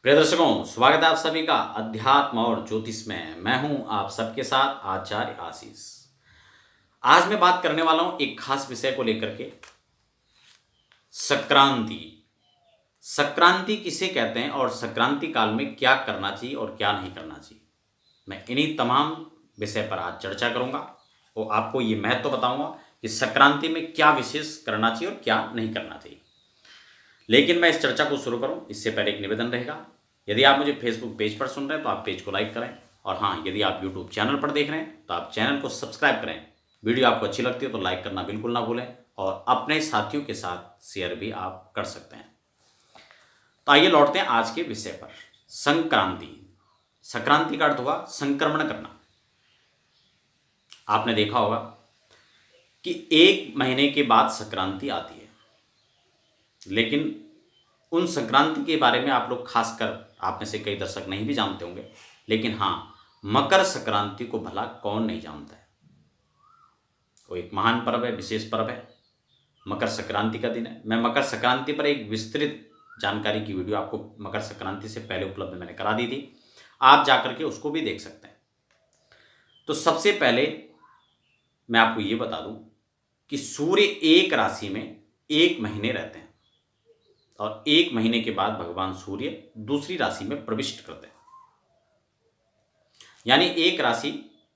प्रिय दर्शकों, स्वागत है आप सभी का अध्यात्म और ज्योतिष में। मैं हूं आप सबके साथ आचार्य आशीष। आज मैं बात करने वाला हूं एक खास विषय को लेकर के, संक्रांति। संक्रांति किसे कहते हैं और संक्रांति काल में क्या करना चाहिए और क्या नहीं करना चाहिए, मैं इन्हीं तमाम विषय पर आज चर्चा करूंगा और आपको ये महत्व बताऊंगा कि संक्रांति में क्या विशेष करना चाहिए और क्या नहीं करना चाहिए। लेकिन मैं इस चर्चा को शुरू करूं इससे पहले एक निवेदन रहेगा। यदि आप मुझे फेसबुक पेज पर सुन रहे हैं तो आप पेज को लाइक करें, और हाँ, यदि आप यूट्यूब चैनल पर देख रहे हैं तो आप चैनल को सब्सक्राइब करें। वीडियो आपको अच्छी लगती है तो लाइक करना बिल्कुल ना भूलें, और अपने साथियों के साथ शेयर भी आप कर सकते हैं। तो आइए लौटते हैं आज के विषय पर। संक्रांति। संक्रांति का अर्थ हुआ संक्रमण करना। आपने देखा होगा कि एक महीने के बाद संक्रांति आती है, लेकिन उन संक्रांति के बारे में आप लोग खासकर आप में से कई दर्शक नहीं भी जानते होंगे। लेकिन हाँ, मकर संक्रांति को भला कौन नहीं जानता है। वो एक महान पर्व है, विशेष पर्व है। मकर संक्रांति का दिन है। मैं मकर संक्रांति पर एक विस्तृत जानकारी की वीडियो आपको मकर संक्रांति से पहले उपलब्ध मैंने करा दी थी, आप जाकर के उसको भी देख सकते हैं। तो सबसे पहले मैं आपको ये बता दूं कि सूर्य एक राशि में एक महीने रहते हैं, और एक महीने के बाद भगवान सूर्य दूसरी राशि में प्रविष्ट करते हैं। यानी एक राशि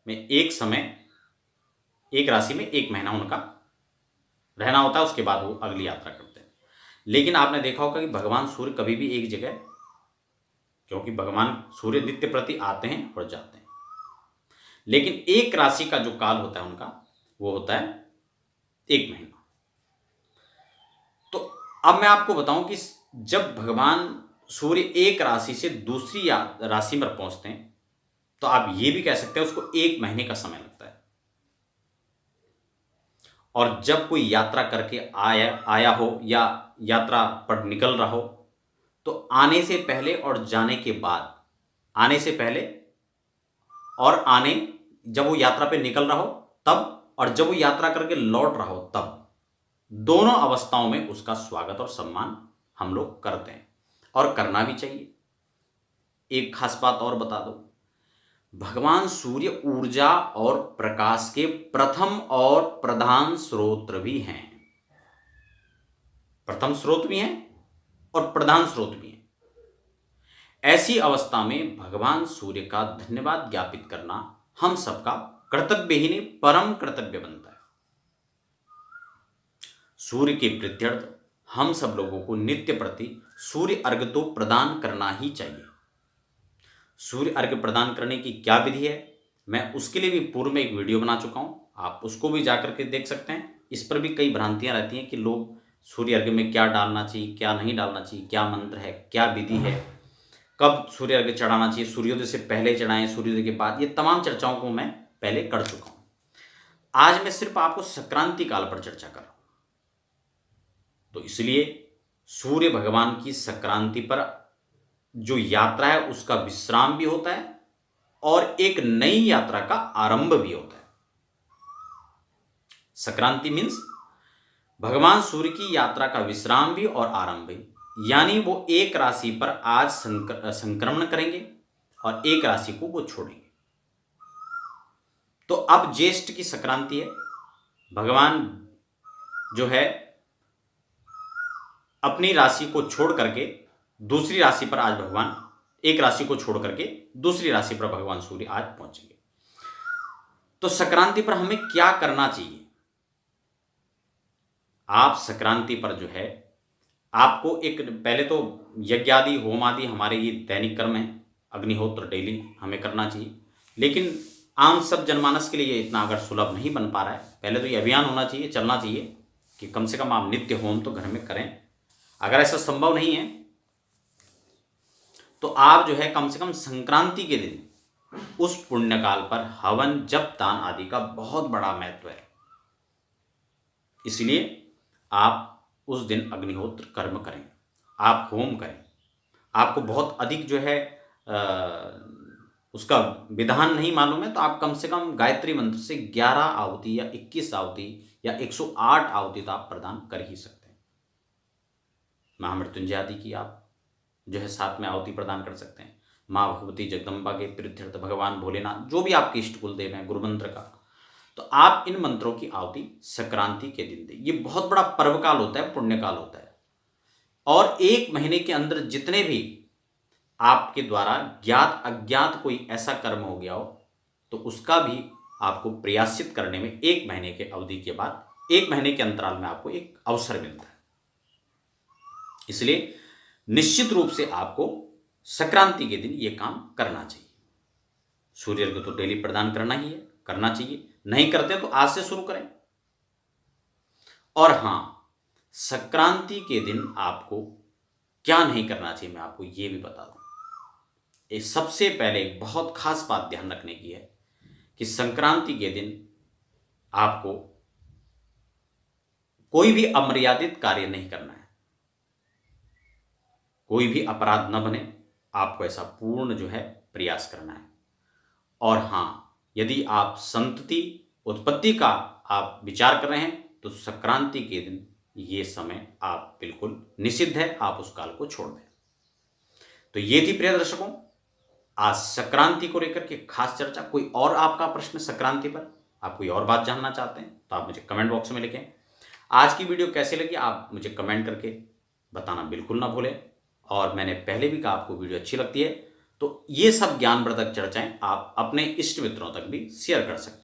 में एक समय, एक राशि में एक महीना उनका रहना होता है, उसके बाद वो अगली यात्रा करते हैं। लेकिन आपने देखा होगा कि भगवान सूर्य कभी भी एक जगह, क्योंकि भगवान सूर्य नित्य प्रति आते हैं और जाते हैं, लेकिन एक राशि का जो काल होता है उनका, वो होता है एक महीना। तो अब मैं आपको बताऊं कि जब भगवान सूर्य एक राशि से दूसरी राशि पर पहुंचते हैं, तो आप ये भी कह सकते हैं उसको एक महीने का समय लगता है। और जब कोई यात्रा करके आया हो या यात्रा पर निकल रहा हो, तो आने से पहले और जाने के बाद, आने से पहले और जब वो यात्रा पे निकल रहा हो तब, और जब वो यात्रा करके लौट रहा हो तब, दोनों अवस्थाओं में उसका स्वागत और सम्मान हम लोग करते हैं, और करना भी चाहिए। एक खास बात और बता दो, भगवान सूर्य ऊर्जा और प्रकाश के प्रथम और प्रधान स्रोत भी हैं। प्रथम स्रोत भी हैं और प्रधान स्रोत भी हैं। ऐसी अवस्था में भगवान सूर्य का धन्यवाद ज्ञापित करना हम सबका कर्तव्य ही नहीं, परम कर्तव्य बनता है। सूर्य के प्रत्यर्थ हम सब लोगों को नित्य प्रति सूर्य अर्घ्य तो प्रदान करना ही चाहिए। सूर्य अर्घ्य प्रदान करने की क्या विधि है, मैं उसके लिए भी पूर्व में एक वीडियो बना चुका हूं, आप उसको भी जाकर के देख सकते हैं। इस पर भी कई भ्रांतियां रहती हैं कि लोग सूर्य अर्घ्य में क्या डालना चाहिए, क्या नहीं डालना चाहिए, क्या मंत्र है, क्या विधि है, कब सूर्य अर्घ्य चढ़ाना चाहिए, सूर्योदय से पहले चढ़ाएं, सूर्योदय के बाद, ये तमाम चर्चाओं को मैं पहले कर चुका हूं। आज मैं सिर्फ आपको संक्रांति काल पर चर्चा कर रहा हूं। तो इसलिए सूर्य भगवान की संक्रांति पर जो यात्रा है उसका विश्राम भी होता है, और एक नई यात्रा का आरंभ भी होता है। संक्रांति मीन्स भगवान सूर्य की यात्रा का विश्राम भी और आरंभ भी। यानी वो एक राशि पर आज संक्रमण करेंगे और एक राशि को वो छोड़ेंगे। तो अब ज्येष्ठ की संक्रांति है। भगवान जो है अपनी राशि को छोड़ करके दूसरी राशि पर, आज भगवान एक राशि को छोड़ करके दूसरी राशि पर भगवान सूर्य आज पहुंचेंगे। तो संक्रांति पर हमें क्या करना चाहिए? आप संक्रांति पर जो है, आपको एक पहले तो यज्ञ आदि होम आदि हमारे ये दैनिक कर्म है, अग्निहोत्र डेली हमें करना चाहिए। लेकिन आम सब जनमानस के लिए ये इतना अगर सुलभ नहीं बन पा रहा है, पहले तो ये अभियान होना चाहिए, चलना चाहिए कि कम से कम आप नित्य होम तो घर में करें। अगर ऐसा संभव नहीं है तो आप जो है कम से कम संक्रांति के दिन उस पुण्यकाल पर हवन, जप, दान आदि का बहुत बड़ा महत्व है। इसलिए आप उस दिन अग्निहोत्र कर्म करें, आप होम करें। आपको बहुत अधिक जो है उसका विधान नहीं मालूम है तो आप कम से कम गायत्री मंत्र से 11 आहुति या 21 आहुति या 108 आहुति तो आप प्रदान कर ही सकते हैं। महामृत्युंजय आदि की आप जो है साथ में आहुति प्रदान कर सकते हैं। माँ भगवती जगदम्बा के प्रीत्यर्थ भगवान भोलेनाथ, जो भी आपके इष्ट कुलदेव हैं, गुरु मंत्र का, तो आप इन मंत्रों की आहुति संक्रांति के दिन दें। ये बहुत बड़ा पर्व काल होता है, पुण्य काल होता है। और 1 महीने के अंदर जितने भी आपके द्वारा ज्ञात अज्ञात कोई ऐसा कर्म हो गया हो, तो उसका भी आपको प्रायश्चित करने में 1 महीने के अवधि के बाद, 1 महीने के अंतराल में आपको एक अवसर मिलता है। इसलिए निश्चित रूप से आपको संक्रांति के दिन ये काम करना चाहिए। सूर्य अर्घ्य तो डेली प्रदान करना ही है, करना चाहिए। नहीं करते तो आज से शुरू करें। और हाँ, संक्रांति के दिन आपको क्या नहीं करना चाहिए, मैं आपको ये भी बता दूं। ये सबसे पहले एक बहुत खास बात ध्यान रखने की है कि संक्रांति के दिन आपको कोई भी अमर्यादित कार्य नहीं करना है। कोई भी अपराध न बने, आपको ऐसा पूर्ण जो है प्रयास करना है। और हाँ, यदि आप संतति उत्पत्ति का आप विचार कर रहे हैं, तो संक्रांति के दिन ये समय आप बिल्कुल निषिद्ध है, आप उस काल को छोड़ दें। तो ये थी प्रिय दर्शकों आज संक्रांति को लेकर के खास चर्चा। कोई और आपका प्रश्न संक्रांति पर, आप कोई और बात जानना चाहते हैं, तो आप मुझे कमेंट बॉक्स में लिखें। आज की वीडियो कैसे लगी आप मुझे कमेंट करके बताना बिल्कुल ना भूलें। और मैंने पहले भी कहा, आपको वीडियो अच्छी लगती है तो ये सब ज्ञानवर्धक चर्चाएं आप अपने इष्ट मित्रों तक भी शेयर कर सकते हैं।